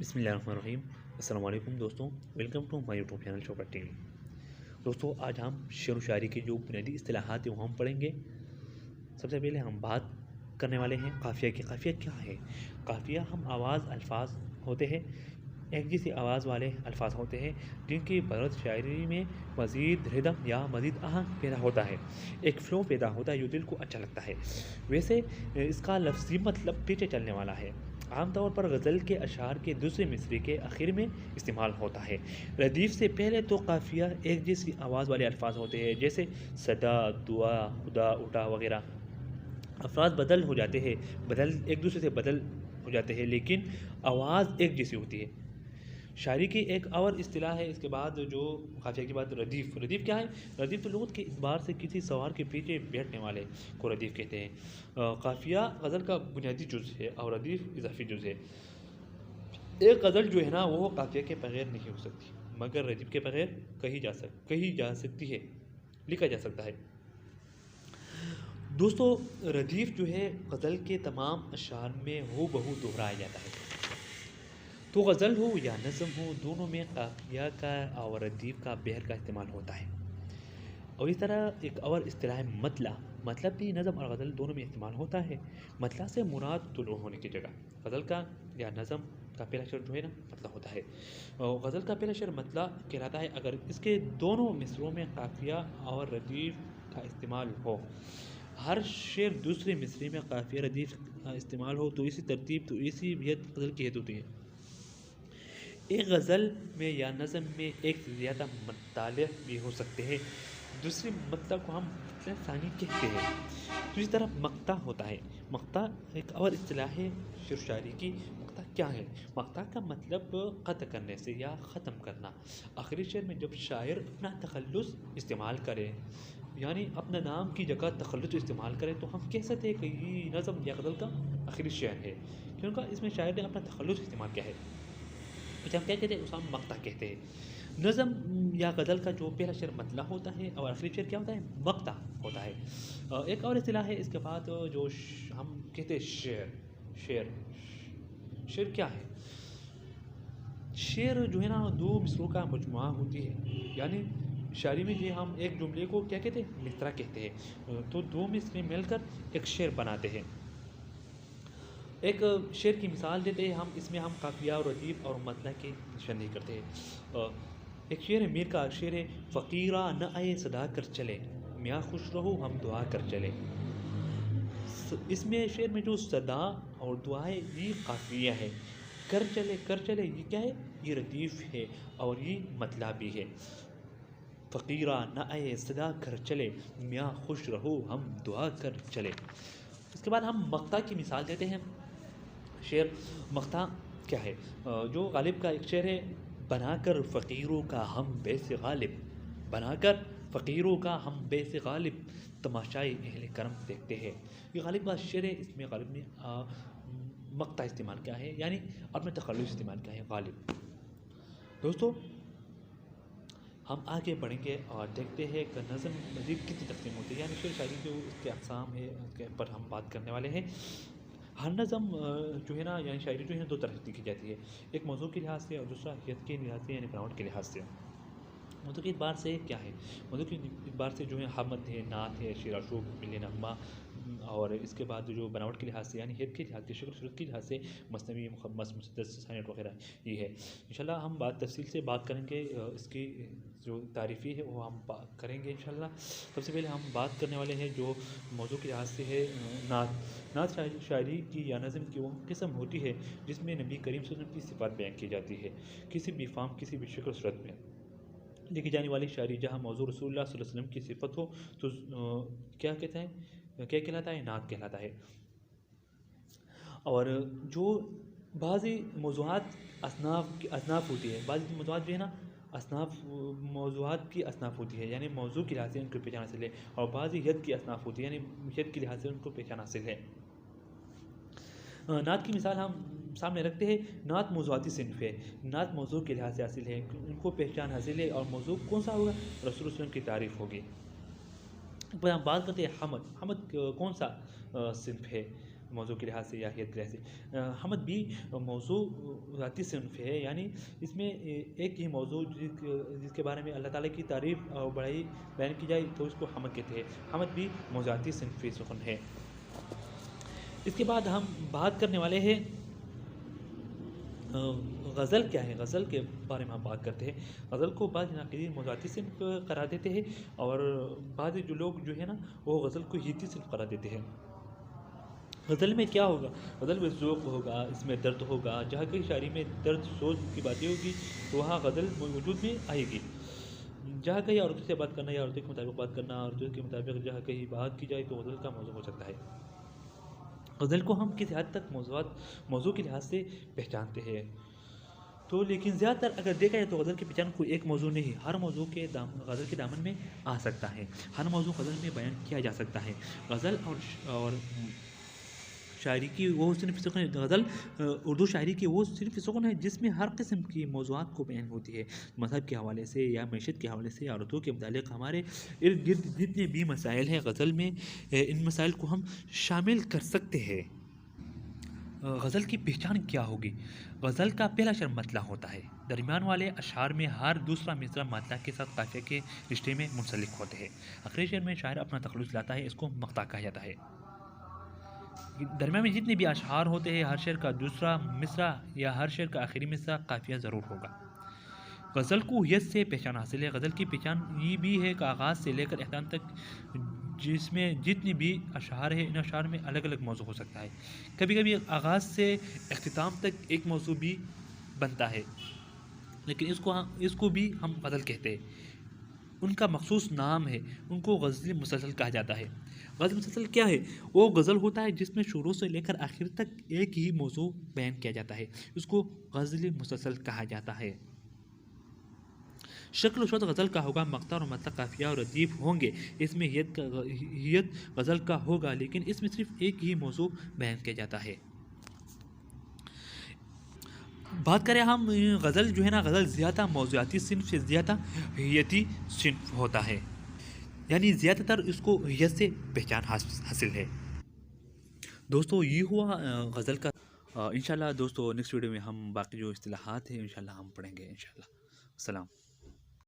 بسم اللہ الرحمن الرحیم۔ السلام علیکم دوستوں، welcome to my YouTube channel Shaukat TV وی۔ دوستوں، آج ہم شعر و شاعری کے جو بنیادی اصطلاحات ہیں وہ ہم پڑھیں گے۔ سب سے پہلے ہم بات کرنے والے ہیں قافیہ کی۔ قافیہ کیا ہے؟ قافیہ ہم آواز الفاظ ہوتے ہیں، ایک جیسی آواز والے الفاظ ہوتے ہیں جن کی بدولت شاعری میں مزید ردم یا مزید آہنگ پیدا ہوتا ہے، ایک فلو پیدا ہوتا ہے جو دل کو اچھا لگتا ہے۔ ویسے اس کا لفظی مطلب پیچھے چلنے والا ہے، عام طور پر غزل کے اشعار کے دوسرے مصرعے کے آخر میں استعمال ہوتا ہے۔ ردیف سے پہلے تو قافیہ ایک جیسی آواز والے الفاظ ہوتے ہیں، جیسے صدا، دعا، خدا، اٹھا وغیرہ۔ الفاظ بدل ہو جاتے ہیں، ایک دوسرے سے بدل ہو جاتے ہیں، لیکن آواز ایک جیسی ہوتی ہے۔ شاعری کی ایک اور اصطلاح ہے اس کے بعد جو قافیہ کے بعد ردیف۔ ردیف کیا ہے؟ ردیف تو لغت کے اعتبار سے کسی سوار کے پیچھے بیٹھنے والے کو ردیف کہتے ہیں۔ قافیہ غزل کا بنیادی جز ہے اور ردیف اضافی جز ہے۔ ایک غزل جو ہے نا وہ قافیہ کے بغیر نہیں ہو سکتی، مگر ردیف کے بغیر کہی جا سکتی ہے، لکھا جا سکتا ہے۔ دوستو، ردیف جو ہے غزل کے تمام اشعار میں ہو بہو دہرایا جاتا ہے۔ تو غزل ہو یا نظم ہو، دونوں میں قافیہ کا اور ردیف کا بحر کا استعمال ہوتا ہے۔ اور اس طرح ایک اور اصطلاح ہے مطلع۔ مطلب بھی نظم اور غزل دونوں میں استعمال ہوتا ہے۔ مطلع سے مراد طلوع ہونے کی جگہ، غزل کا یا نظم کا پہلا شعر جو ہے نا مطلع ہوتا ہے، اور غزل کا پہلا شعر مطلع کہلاتا ہے اگر اس کے دونوں مصرعوں میں قافیہ اور ردیف کا استعمال ہو۔ ہر شعر دوسرے مصرعے میں قافیہ ردیف کا استعمال ہو تو اسی ترتیب تو اسی حیت غزل کی حیثیت ہوتی ہے۔ ایک غزل میں یا نظم میں ایک سے زیادہ مطالع بھی ہو سکتے ہیں، دوسری مطلع کو ہم مطلع ثانی کہتے ہیں۔ دوسری طرف مقطع ہوتا ہے۔ مقطع ایک اور اصطلاح ہے شعر و شاعری کی۔ مقطع کیا ہے؟ مقطع کا مطلب قطع کرنے سے یا ختم کرنا۔ آخری شعر میں جب شاعر اپنا تخلص استعمال کرے، یعنی اپنا نام کی جگہ تخلص استعمال کرے، تو ہم کہہ سکتے ہیں کہ یہ نظم یا غزل کا آخری شعر ہے، کیونکہ اس میں شاعر نے اپنا تخلص استعمال کیا ہے۔ ہم کیا کہتے ہیں؟ اس کو ہم مقطع کہتے ہیں۔ نظم یا غزل کا جو پہلا شعر مطلع ہوتا ہے اور آخری شعر کیا ہوتا ہے؟ مقطع ہوتا ہے۔ ایک اور اصطلاح ہے اس کے بعد جو ہم کہتے ہیں شعر کیا ہے؟ شعر جو ہے نا دو مصرعوں کا مجموعہ ہوتی ہے، یعنی شاعری میں جو ہم ایک جملے کو کیا کہتے ہیں؟ مصرع کہتے ہیں۔ تو دو مصرے مل کر ایک شعر بناتے ہیں۔ ایک شعر کی مثال دیتے ہیں ہم، اس میں ہم قافیہ اور ردیف اور مطلع کی نشاندہی کرتے ہیں۔ ایک شعر ہے، میر کا شعر ہے، فقیرا نہ آئے صدا کر چلے، میاں خوش رہو ہم دعا کر چلے۔ اس میں شعر میں جو صدا اور دعا ہے یہ قافیہ ہے، کر چلے یہ کیا ہے؟ یہ ردیف ہے اور یہ مطلع بھی ہے۔ فقیرا نہ آئے صدا کر چلے، میاں خوش رہو ہم دعا کر چلے۔ اس کے بعد ہم مقطع کی مثال دیتے ہیں۔ شعر مقطع کیا ہے؟ جو غالب کا ایک شعر ہے، بنا کر فقیروں کا ہم بیس غالب، بنا کر فقیروں کا ہم بیس غالب، تماشائے اہل کرم دیکھتے ہیں۔ یہ غالب کا شعر ہے، اس میں غالب نے مقطع استعمال کیا ہے، یعنی اپنے تخلص استعمال کیا ہے، غالب۔ دوستو، ہم آگے بڑھیں گے اور دیکھتے ہیں کہ نظم مزید کتنی تقسیم ہوتی ہے، یعنی شعر شاعری جو اس کے اقسام ہے اس کے اوپر ہم بات کرنے والے ہیں۔ ہر نظم جو ہے نا یعنی شاعری جو ہے دو طرح سے لکھی جاتی ہے، ایک موضوع کے لحاظ سے اور دوسرا حیت کے لحاظ سے یعنی بناوٹ کے لحاظ سے۔ موضوع کے اعتبار سے کیا ہے؟ موضوع کے اعتبار سے جو ہے حمد ہے، نعت ہے، شعر آشوب، مل نغمہ، اور اس کے بعد جو بناوٹ کے لحاظ سے یعنی حیت کے لحاظ سے، شکل صورت کے لحاظ سے مثنوی، مخمس، مسدس، سینٹ وغیرہ یہ ہے۔ انشاءاللہ ہم تفصیل سے بات کریں گے، اس کی جو تعریفی ہے وہ ہم بات کریں گے انشاءاللہ۔ سب سے پہلے ہم بات کرنے والے ہیں جو موضوع کے لحاظ سے ہے نعت۔ نعت شاعری کی یا نظم کی وہ قسم ہوتی ہے جس میں نبی کریم صلی اللہ علیہ وسلم کی صفات بیان کی جاتی ہے، کسی بھی فارم، کسی بھی شکل صورت میں لکھی جانے والی شاعری جہاں موضوع رسول اللہ صلی اللہ علیہ وسلم کی صفت ہو تو کیا کہتا ہے؟ کیا کہلاتا ہے؟ نعت کہلاتا ہے۔ اور جو بعضی موضوعات اصناف ہوتی ہے، بعضی موضوعات جو ہے نا موضوعات کی اصناف ہوتی ہے، یعنی موضوع کے لحاظ سے ان کو پہچان حاصل ہے، اور بعضی حد کی اصناف ہوتی ہے، یعنی حد کے لحاظ سے ان کو پہچان حاصل ہے۔ نعت کی مثال ہم سامنے رکھتے ہیں۔ نعت موضوعاتی صنف ہے، نعت موضوع کے لحاظ سے حاصل ہے، ان کو پہچان حاصل ہے، اور موضوع کون سا ہوگا؟ رسول اللہ علیہ وسلم کی تعریف ہوگی۔ پھر ہم بات کرتے ہیں حمد۔ حمد کون سا صنف ہے؟ موضوع کے لحاظ سے یا حیت کے لحاظ سے۔ حمد بھی موضوعاتی صنف ہے، یعنی اس میں ایک ہی موضوع جس کے بارے میں اللہ تعالیٰ کی تعریف اور بڑائی بیان کی جائے تو اس کو حمد کہتے ہیں۔ حمد بھی موضوعاتی صنفی سخن ہے۔ اس کے بعد ہم بات کرنے والے ہیں غزل کیا ہے۔ غزل کے بارے میں ہم بات کرتے ہیں۔ غزل کو بعض ناقدین موضوعاتی صنف قرار دیتے ہیں، اور بعض جو لوگ جو ہے نا وہ غزل کو حیتی صنف قرار دیتے ہیں۔ غزل میں کیا ہوگا؟ غزل میں ذوق ہوگا، اس میں درد ہوگا۔ جہاں کہیں شاعری میں درد سوز کی باتیں ہوگی تو وہاں غزل وجود میں آئے گی۔ جہاں کہیں عورتوں سے بات کرنا یا عورتوں کے مطابق بات کرنا، عورتوں کے مطابق جہاں کہیں بات کی جائے تو غزل کا موضوع ہو سکتا ہے۔ غزل کو ہم کسی حد تک موضوع کے لحاظ سے پہچانتے ہیں، تو لیکن زیادہ تر اگر دیکھا جائے تو غزل کی پہچان کوئی ایک موضوع نہیں، ہر موضوع کے غزل کے دامن میں آ سکتا ہے، ہر موضوع غزل میں بیان کیا جا سکتا ہے۔ غزل اور شاعری کی وہ صنف سخن ہے، غزل اردو شاعری کی وہ صنف سخن ہے جس میں ہر قسم کی موضوعات کو بیان ہوتی ہے، مذہب کے حوالے سے یا معیشت کے حوالے سے، عورتوں کے متعلق ہمارے ارد گرد جتنے بھی مسائل ہیں غزل میں ان مسائل کو ہم شامل کر سکتے ہیں۔ غزل کی پہچان کیا ہوگی؟ غزل کا پہلا شعر مطلع ہوتا ہے، درمیان والے اشعار میں ہر دوسرا مصرع مطلع کے ساتھ قافیہ کے رشتے میں منسلک ہوتے ہیں۔ آخری شعر میں شاعر اپنا تخلص لاتا ہے، اس کو مقطع کہا جاتا ہے۔ درمیان میں جتنے بھی اشعار ہوتے ہیں ہر شعر کا دوسرا مصرع یا ہر شعر کا آخری مصرع قافیہ ضرور ہوگا۔ غزل کو حیت سے پہچان حاصل ہے۔ غزل کی پہچان یہ بھی ہے کہ آغاز سے لے کر اختتام تک جس میں جتنی بھی اشعار ہیں ان اشعار میں الگ الگ موضوع ہو سکتا ہے۔ کبھی کبھی آغاز سے اختتام تک ایک موضوع بھی بنتا ہے، لیکن اس کو بھی ہم غزل کہتے ہیں، ان کا مخصوص نام ہے، ان کو غزل مسلسل کہا جاتا ہے۔ غزل مسلسل کیا ہے؟ وہ غزل ہوتا ہے جس میں شروع سے لے کر آخر تک ایک ہی موضوع بیان کیا جاتا ہے، اس کو غزل مسلسل کہا جاتا ہے۔ شکل و صورت غزل کا ہوگا، مقطع اور مطلع قافیہ اور ردیف ہوں گے، اس میں حیت غزل کا ہوگا، لیکن اس میں صرف ایک ہی موضوع بیان کیا جاتا ہے۔ بات کریں ہم غزل جو ہے نا، غزل زیادہ موضوعاتی صنف سے زیادہ حیتی صنف ہوتا ہے، یعنی زیادہ تر اس کو حیت سے پہچان حاصل ہے۔ دوستو یہ ہوا غزل کا۔ انشاءاللہ دوستو نیکسٹ ویڈیو میں ہم باقی جو اصطلاحات ہیں انشاءاللہ ہم پڑھیں گے انشاءاللہ۔ السلام۔